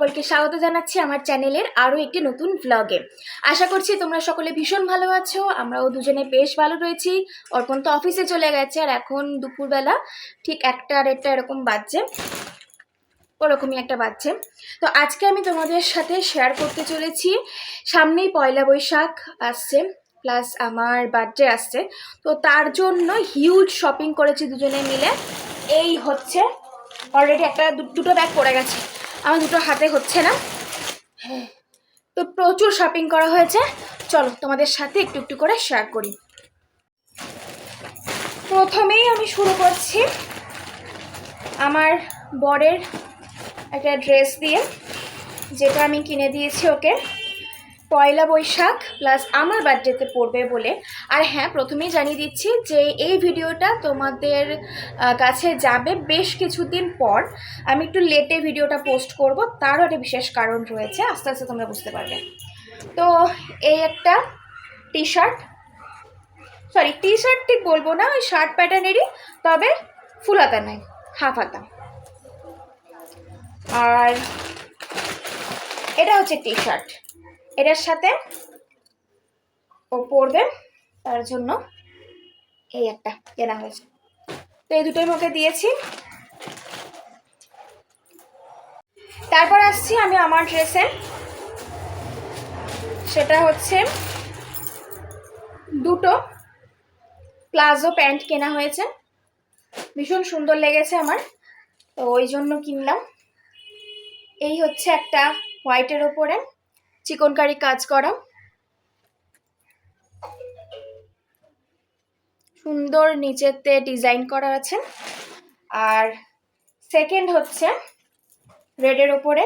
সকলকে স্বাগত জানাচ্ছি আমার চ্যানেলের আরও একটি নতুন ব্লগে। আশা করছি তোমরা সকলে ভীষণ ভালো আছো। আমরাও দুজনে বেশ ভালো রয়েছি। অর্পণ তো অফিসে চলে গেছে আর এখন দুপুরবেলা ঠিক 1টা এরকম বাজছে, ওরকমই একটা বাজছে। তো আজকে আমি তোমাদের সাথে শেয়ার করতে চলেছি, সামনেই পয়লা বৈশাখ আসছে, প্লাস আমার বার্থডে আসছে। তো তার জন্য হিউজ শপিং করেছি দুজনে মিলে। এই হচ্ছে অলরেডি দুটো ব্যাগ পড়ে গেছে, আমার দুটো হাতে হচ্ছে না। তো প্রচুর শপিং করা হয়েছে, চলো তোমাদের সাথে একটু একটু করে শেয়ার করি। প্রথমেই আমি শুরু করছি আমার বরের একটা ড্রেস দিয়ে, যেটা আমি কিনে দিয়েছি ওকে পয়লা বৈশাখ প্লাস আমার বার্থডেতে পড়বে বলে। আর হ্যাঁ, প্রথমেই জানিয়ে দিচ্ছি যে এই ভিডিওটা তোমাদের কাছে যাবে বেশ কিছুদিন পর। আমি একটু লেটে ভিডিওটা পোস্ট করব, তারও একটা বিশেষ কারণ রয়েছে, আস্তে আস্তে তোমরা বুঝতে পারবে। তো এই একটা টি শার্ট ঠিক বলবো না, ওই শার্ট প্যাটার্নেরই, তবে ফুল হাতা নয়, হাফ হাতা। আর এটা হচ্ছে টি শার্ট, এটার সাথে ও পরবে, তার জন্য এই একটা কেনা হয়েছে। তো এই দুটোই মুখে দিয়েছি। তারপর আসছি আমি আমার ড্রেসে, সেটা হচ্ছে দুটো প্লাজো প্যান্ট কেনা হয়েছে, ভীষণ সুন্দর লেগেছে আমার, তো ওই জন্য কিনলাম। এই হচ্ছে একটা হোয়াইটের ওপরে চিকনকারি কাজ করা, সুন্দর নিচেতে ডিজাইন করা আছে। আর সেকেন্ড হচ্ছে রেডের ওপরে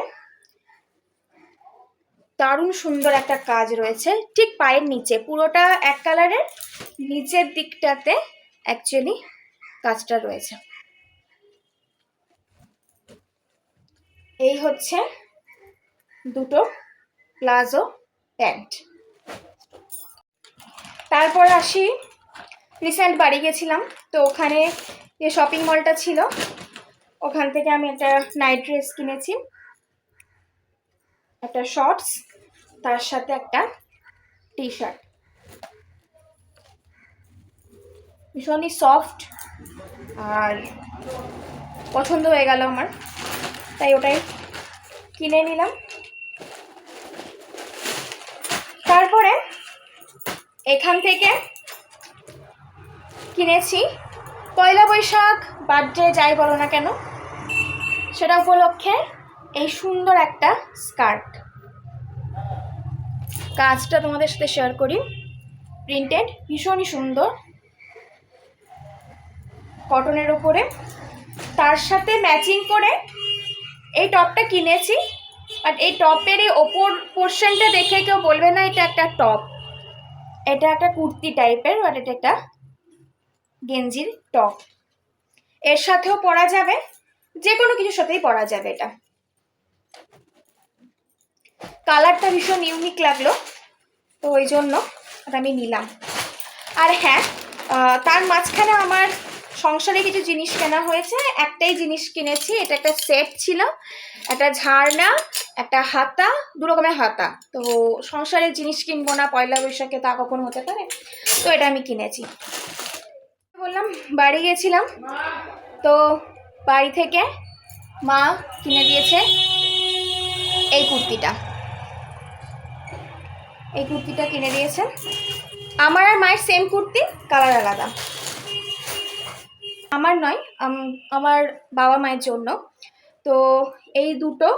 দারুণ সুন্দর একটা কাজ রয়েছে, ঠিক পায়ের নিচে, পুরোটা এক কালারের, নিচের দিকটাতে অ্যাকচুয়ালি কাজটা রয়েছে। এই হচ্ছে দুটো প্লাজো প্যান্ট। তারপর আসি, রিসেন্ট বাড়ি গেছিলাম, তো ওখানে যে শপিং মলটা ছিল ওখান থেকে আমি একটা নাইট ড্রেস কিনেছি, একটা শর্টস, তার সাথে একটা টি শার্ট, ভীষণই সফট আর পছন্দ হয়ে গেল আমার, তাই ওটাই কিনে নিলাম। তারপরে এখান থেকে কিনেছি পয়লা বৈশাখ, বার্থডে যাই বলো না কেন, সেটা উপলক্ষে এই সুন্দর একটা স্কার্ট। কাজটা তোমাদের সাথে শেয়ার করি, প্রিন্টেড, ভীষণই সুন্দর, কটনের ওপরে। তার সাথে ম্যাচিং করে এই টপটা কিনেছি, বাট এই টপের এই ওপর পোর্শনটা দেখে কেউ বলবে না এটা একটা টপ, এটা একটা কুর্তি টাইপের, বাট এটা একটা গেঞ্জির টপ। এর সাথেও পরা যাবে, যে কোনো কিছুর সাথেই পরা যাবে। এটা কালারটা ভীষণ ইউনিক লাগলো, তো ওই জন্য ওটা আমি নিলাম। আর হ্যাঁ, তার মাঝখানে আমার সংসারে কিছু জিনিস কেনা হয়েছে। একটাই জিনিস কিনেছি, এটা একটা সেট ছিল, একটা ঝাড়না, একটা হাতা, দু রকমের হাতা। তো সংসারের জিনিস কিনবো না পয়লা বৈশাখে, তা কখনো হতে পারে, তো এটা আমি কিনেছি। বললাম বাড়ি গেছিলাম, তো বাড়ি থেকে মা কিনে দিয়েছে এই কুর্তিটা কিনে দিয়েছে। আমার আর মায়ের সেম কুর্তি, কালার আলাদা, আমার নয়, আমার বাবা মায়ের জন্য। তো এই দুটো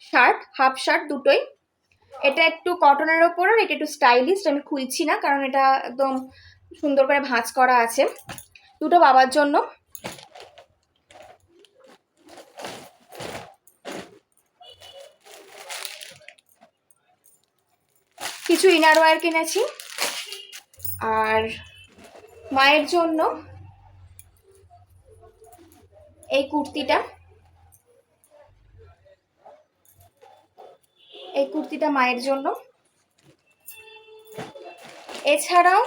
শার্ট, হাফ শার্ট দুটোই, এটা একটু কটনের ওপর, এটা একটু স্টাইলিশ, আমি খুলছি না কারণ এটা একদম সুন্দর করে ভাঁজ করা আছে। দুটো বাবার জন্য। কিছু ইনার ওয়্যার কিনেছি, আর মায়ের জন্য এই কুর্তিটা মায়ের জন্য। এছাড়াও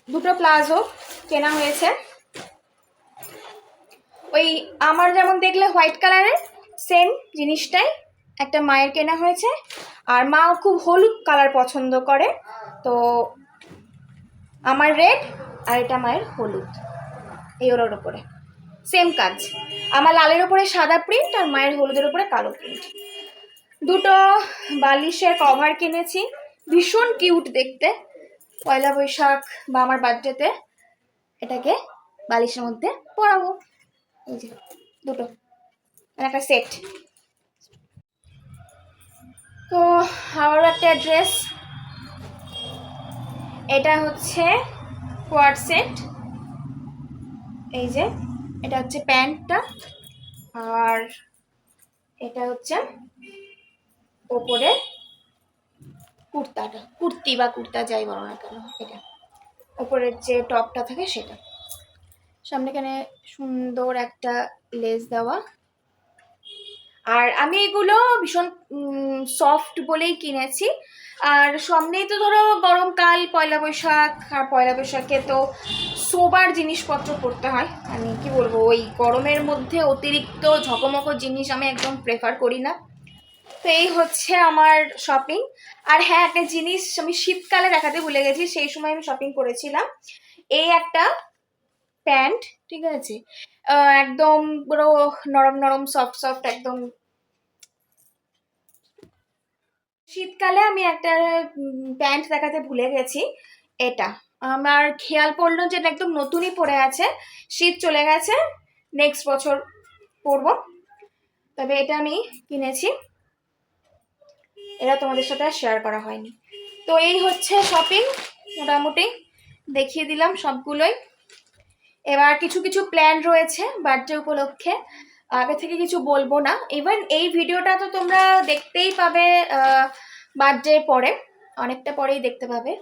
দুটো প্লাজো কেনা হয়েছে, ওই আমার যেমন দেখলে হোয়াইট কালারের সেম জিনিসটাই একটা মায়ের কেনা হয়েছে। আর মা খুব হলুদ কালার পছন্দ করে, তো আমার রেড আর এটা মায়ের হলুদ, এই ওর ওপরে সেম কাজ। আমার লালের ওপরে সাদা প্রিন্ট আর মায়ের হলুদের ওপরে কালো প্রিন্ট। দুটো বালিশের কভার কিনেছি, ভীষণ কিউট দেখতে। পয়লা বৈশাখ বা আমার বার্থডেতে এটাকে বালিশের মধ্যে পরাবো। এই যে দুটো, একটা সেট। তো আবারও একটা ড্রেস, এটা হচ্ছে কোয়ার্ড সেট। এই যে এটা হচ্ছে প্যান্টটা, আর এটা হচ্ছে ওপরে কুর্তাটা, কুর্তি বা কুর্তা যাই বলো না কেন, এটা ওপরের যে টপটা থাকে সেটা। সামনে এখানে সুন্দর একটা লেস দেওয়া। আর আমি এগুলো ভীষণ সফট বলেই কিনেছি। আর সামনেই তো ধরো গরমকাল, পয়লা বৈশাখ, আর পয়লা বৈশাখে তো সোবার জিনিসপত্র পরতে হয়। আমি কি বলবো, ওই গরমের মধ্যে অতিরিক্ত ঝকমকো জিনিস আমি একদম প্রেফার করি না। তো এই হচ্ছে আমার শপিং। আর হ্যাঁ, একটা জিনিস আমি শীতকালে দেখাতে ভুলে গেছি, সেই সময় আমি শপিং করেছিলাম। এই একটা প্যান্ট, ঠিক আছে, একদম পুরো নরম নরম সফট সফট একদম। শীতকালে আমি একটা প্যান্ট দেখাতে ভুলে গেছি, এটা আমার খেয়াল পড়লো যে এটা একদম নতুনই পরে আছে, শীত চলে গেছে, নেক্সট বছর পরবো। তবে এটা আমি কিনেছি, এটা তোমাদের সাথে আর শেয়ার করা হয়নি। তো এই হচ্ছে শপিং, মোটামুটি দেখিয়ে দিলাম সবগুলোই। এবার কিছু কিছু প্ল্যান রয়েছে বার্থডে উপলক্ষে, আগে থেকে কিছু বলবো না। ইভেন এই ভিডিওটা তো তোমরা দেখতেই পাবে বার্থডে পরে, অনেকটা পরেই দেখতে পাবে।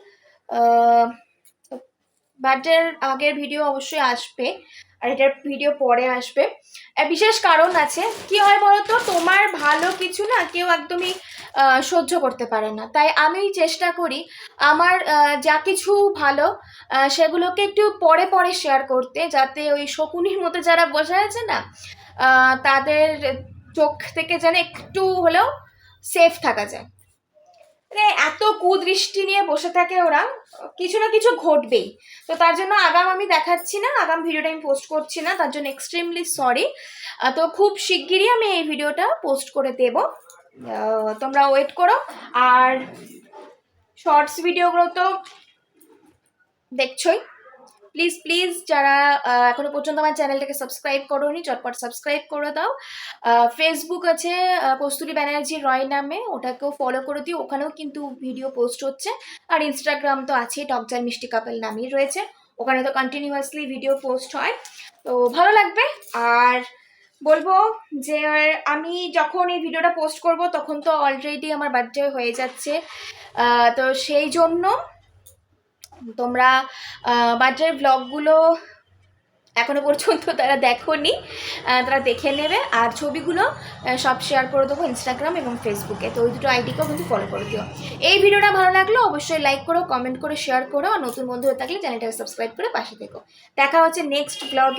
বার্থডের আগের ভিডিও অবশ্যই আসবে, আর এটার ভিডিও পরে আসবে। বিশেষ কারণ আছে, কি হয় বলতো, তোমার ভালো কিছু না কেউ একদমই সহ্য করতে পারে না। তাই আমি চেষ্টা করি আমার যা কিছু ভালো সেগুলোকে একটু পরে পরে শেয়ার করতে, যাতে ওই শকুনির মতো যারা বসে আছে না, তাদের চোখ থেকে যেন একটু হলেও সেফ থাকা যায়। মানে এত কুদৃষ্টি নিয়ে বসে থাকে ওরা, কিছু না কিছু ঘটবেই। তো তার জন্য আগাম আমি দেখাচ্ছি না, আগাম ভিডিওটা আমি পোস্ট করছি না, তার জন্য এক্সট্রিমলি সরি। তো খুব শিগগিরই আমি এই ভিডিওটা পোস্ট করে দেব, তোমরা ওয়েট করো। আর শর্টস ভিডিওগুলো তো দেখছোই, প্লিজ প্লিজ যারা এখনো পর্যন্ত আমার চ্যানেলটাকে সাবস্ক্রাইব করোনি, চটপট সাবস্ক্রাইব করে দাও। ফেসবুক আছে কস্তুরী ব্যানার্জি রয় নামে, ওটাকেও ফলো করে দিও, ওখানেও কিন্তু ভিডিও পোস্ট হচ্ছে। আর ইনস্টাগ্রাম তো আছে, টকজার মিষ্টি কাপেল নামেই রয়েছে, ওখানে তো কন্টিনিউয়াসলি ভিডিও পোস্ট হয়। তো ভালো লাগবে। আর বলবো যে আমি যখন এই ভিডিওটা পোস্ট করব তখন তো অলরেডি আমার বার্থডে হয়ে যাচ্ছে, তো সেই জন্য তোমরা বার্থডের ব্লগগুলো এখনো পর্যন্ত তারা দেখোনি, তারা দেখে নেবে। আর ছবিগুলো সব শেয়ার করে দেবো ইনস্টাগ্রাম এবং ফেসবুকে, তো ওই দুটো আইডিকেও কিন্তু ফলো করে দিও। এই ভিডিওটা ভালো লাগলো অবশ্যই লাইক করো, কমেন্ট করে শেয়ার করো, আর নতুন বন্ধু হয়ে থাকলে চ্যানেলটাকে সাবস্ক্রাইব করে পাশে থেকো। দেখা হচ্ছে নেক্সট ব্লগে।